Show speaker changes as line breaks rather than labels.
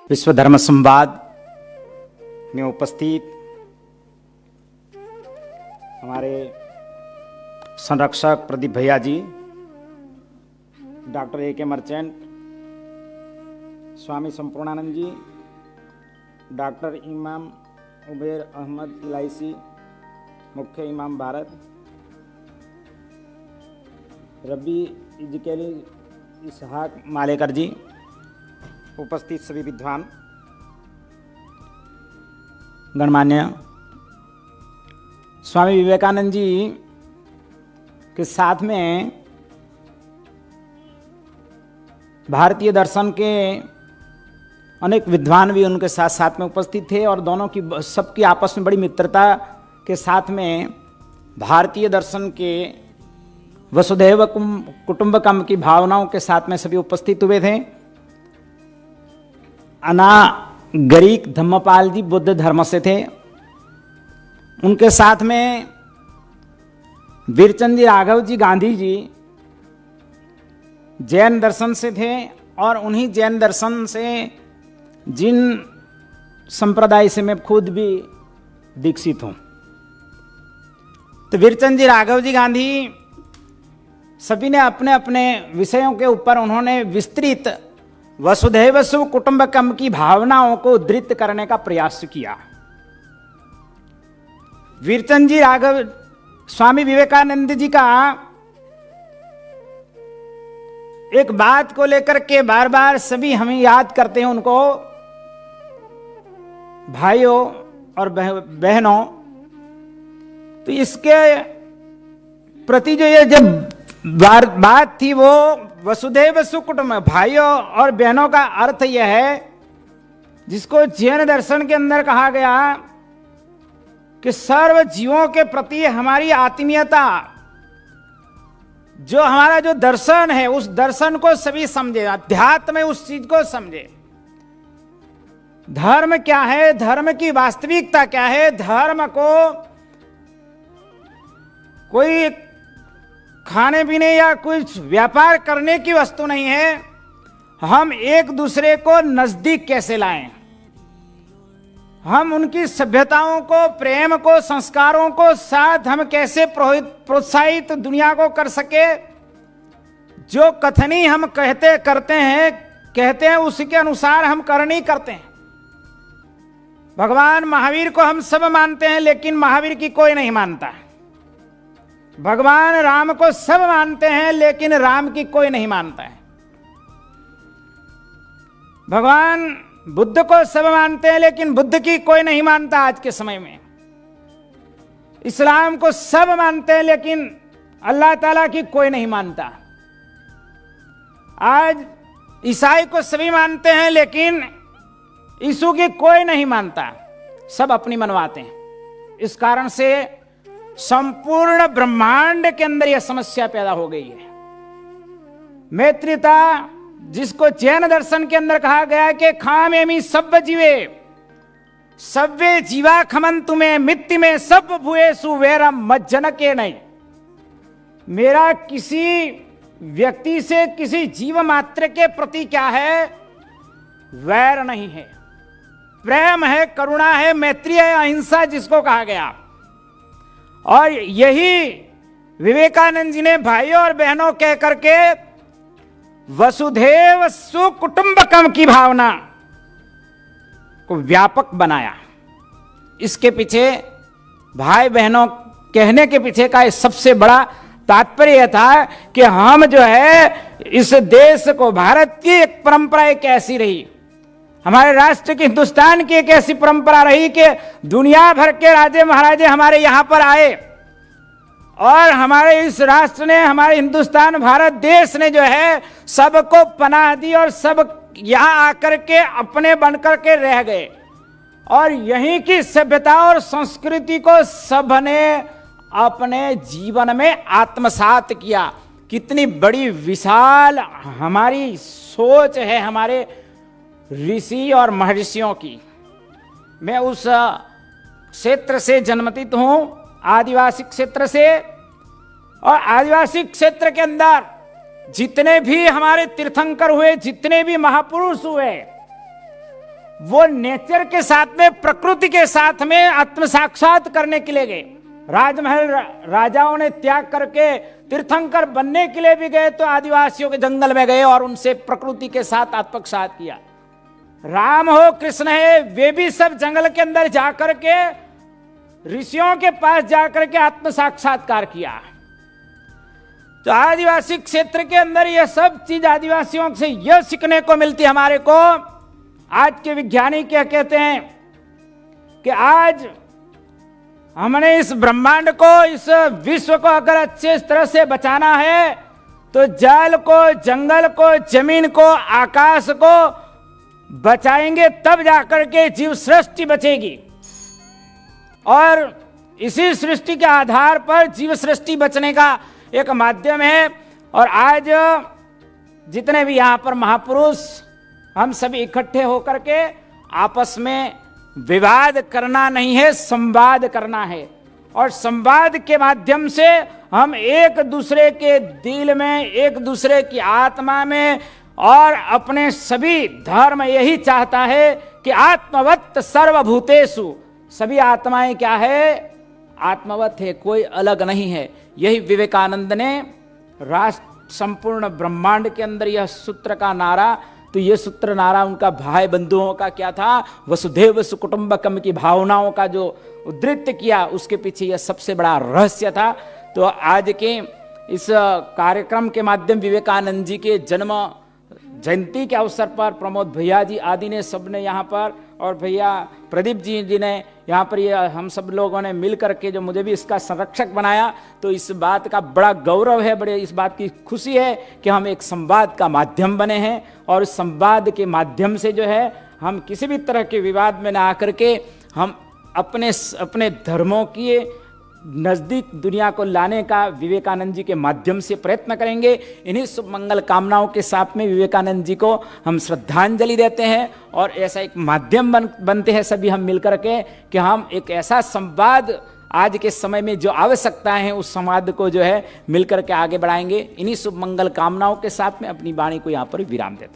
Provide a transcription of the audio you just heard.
विश्व धर्म संवाद में उपस्थित हमारे संरक्षक प्रदीप भैया जी, डॉक्टर A.K. मर्चेंट, स्वामी संपूर्णानंद जी, डॉक्टर इमाम उबैर अहमद इलाइसी, मुख्य इमाम भारत, रब्बी इजकेली इसहाक मालेकर जी, उपस्थित सभी विद्वान, गणमान्य, स्वामी विवेकानंद जी के साथ में भारतीय दर्शन के अनेक विद्वान भी उनके साथ साथ में उपस्थित थे और दोनों की सबकी आपस में बड़ी मित्रता के साथ में भारतीय दर्शन के वसुधैव कुटुंबकम की भावनाओं के साथ में सभी उपस्थित हुए थे। अनागरिक धम्मपाल जी बुद्ध धर्म से थे, उनके साथ में वीरचंद जी राघव जी गांधी जी जैन दर्शन से थे और उन्हीं जैन दर्शन से जिन संप्रदाय से मैं खुद भी दीक्षित हूं। तो वीरचंद जी राघव जी गांधी सभी ने अपने अपने विषयों के ऊपर उन्होंने विस्तृत वसुधैव कुटुंबकम की भावनाओं को उद्धृत करने का प्रयास किया। वीरचंद जी राघव स्वामी विवेकानंद जी का एक बात को लेकर के बार बार सभी हमें याद करते हैं, उनको भाइयों और बहनों। तो इसके प्रति जो ये जब बात थी वो वसुधैव कुटुंब, भाइयों और बहनों का अर्थ यह है जिसको जैन दर्शन के अंदर कहा गया कि सर्व जीवों के प्रति हमारी आत्मीयता, जो हमारा जो दर्शन है उस दर्शन को सभी समझे, अध्यात्म में उस चीज को समझे। धर्म क्या है, धर्म की वास्तविकता क्या है, धर्म को कोई खाने पीने या कुछ व्यापार करने की वस्तु नहीं है। हम एक दूसरे को नजदीक कैसे लाएं, हम उनकी सभ्यताओं को, प्रेम को, संस्कारों को साथ हम कैसे प्रोत्साहित दुनिया को कर सके। जो कथनी हम कहते हैं उसके अनुसार हम करनी करते हैं। भगवान महावीर को हम सब मानते हैं लेकिन महावीर की कोई नहीं मानता है। भगवान राम को सब मानते हैं लेकिन राम की कोई नहीं मानता है। भगवान बुद्ध को सब मानते हैं लेकिन बुद्ध की कोई नहीं मानता आज के समय में। इस्लाम को सब मानते हैं लेकिन अल्लाह ताला की कोई नहीं मानता। आज ईसाई को सभी मानते हैं लेकिन यीशु की कोई नहीं मानता, सब अपनी मनवाते हैं। इस कारण से संपूर्ण ब्रह्मांड के अंदर यह समस्या पैदा हो गई है। मैत्रीता, जिसको जैन दर्शन के अंदर कहा गया है कि खामेमि सब्ब जीवे सव्वे जीवा खमन तुम्हें मित्ति में सब भूएसु वैरम मज्जन के नहीं। मेरा किसी व्यक्ति से, किसी जीव मात्र के प्रति क्या है, वैर नहीं है, प्रेम है, करुणा है, मैत्री है, अहिंसा जिसको कहा गया। और यही विवेकानंद जी ने भाइयों और बहनों कह करके वसुधैव कुटुंबकम की भावना को व्यापक बनाया। इसके पीछे भाई बहनों कहने के पीछे का सबसे बड़ा तात्पर्य यह था कि हम जो है इस देश को, भारत की एक परंपरा एक ऐसी रही, हमारे राष्ट्र की, हिंदुस्तान की एक ऐसी परंपरा रही कि दुनिया भर के राजे महाराजे हमारे यहां पर आए और हमारे इस राष्ट्र ने, हमारे हिंदुस्तान भारत देश ने जो है सबको पनाह दी और सब यहां आकर के अपने बनकर के रह गए और यहीं की सभ्यता और संस्कृति को सबने अपने जीवन में आत्मसात किया। कितनी बड़ी विशाल हमारी सोच है हमारे ऋषि और महर्षियों की। मैं उस क्षेत्र से जन्मतित हूं, आदिवासी क्षेत्र से, और आदिवासी क्षेत्र के अंदर जितने भी हमारे तीर्थंकर हुए, जितने भी महापुरुष हुए, वो नेचर के साथ में, प्रकृति के साथ में आत्म साक्षात करने के लिए गए। राजमहल राजाओं ने त्याग करके तीर्थंकर बनने के लिए भी गए तो आदिवासियों के जंगल में गए और उनसे प्रकृति के साथ आत्मसात किया। राम हो कृष्ण है, वे भी सब जंगल के अंदर जाकर के ऋषियों के पास जाकर के आत्म साक्षात्कार किया। तो आदिवासी क्षेत्र के अंदर यह सब चीज आदिवासियों से यह सीखने को मिलती हमारे को। आज के वैज्ञानिक क्या कहते हैं कि आज हमने इस ब्रह्मांड को, इस विश्व को अगर अच्छे तरह से बचाना है तो जल को, जंगल को, जमीन को, आकाश को बचाएंगे, तब जाकर के जीव सृष्टि बचेगी। और इसी सृष्टि के आधार पर जीव सृष्टि बचने का एक माध्यम है। और आज जितने भी यहां पर महापुरुष, हम सभी इकट्ठे होकर के आपस में विवाद करना नहीं है, संवाद करना है। और संवाद के माध्यम से हम एक दूसरे के दिल में, एक दूसरे की आत्मा में, और अपने सभी धर्म यही चाहता है कि आत्मवत् सर्वभूतेषु, सभी आत्माएं क्या है? आत्मवत है, कोई अलग नहीं है। यही विवेकानंद ने राष्ट्र संपूर्ण ब्रह्मांड के अंदर यह सूत्र का नारा, तो यह सूत्र नारा उनका भाई बंधुओं का क्या था? वसुधैव सुकुटुंबकम की भावनाओं का जो उद्धृत किया, उसके पीछे यह सबसे बड़ा रहस्य था। तो आज के इस कार्यक्रम के माध्यम विवेकानंद जी के जन्म जयंती के अवसर पर प्रमोद भैया जी आदि ने, सबने यहाँ पर, और भैया प्रदीप जी ने यहाँ पर, ये हम सब लोगों ने मिल करके जो मुझे भी इसका संरक्षक बनाया, तो इस बात का बड़ा गौरव है, बड़े इस बात की खुशी है कि हम एक संवाद का माध्यम बने हैं। और इस संवाद के माध्यम से जो है हम किसी भी तरह के विवाद में ना आकर के हम अपने धर्मों की नज़दीक दुनिया को लाने का विवेकानंद जी के माध्यम से प्रयत्न करेंगे। इन्हीं शुभ मंगल कामनाओं के साथ में विवेकानंद जी को हम श्रद्धांजलि देते हैं और ऐसा एक माध्यम बनते हैं सभी हम मिलकर के कि हम एक ऐसा संवाद आज के समय में जो आवश्यकता है उस संवाद को जो है मिलकर के आगे बढ़ाएंगे। इन्हीं शुभ मंगल कामनाओं के साथ में अपनी वाणी को यहाँ पर विराम देता हूँ।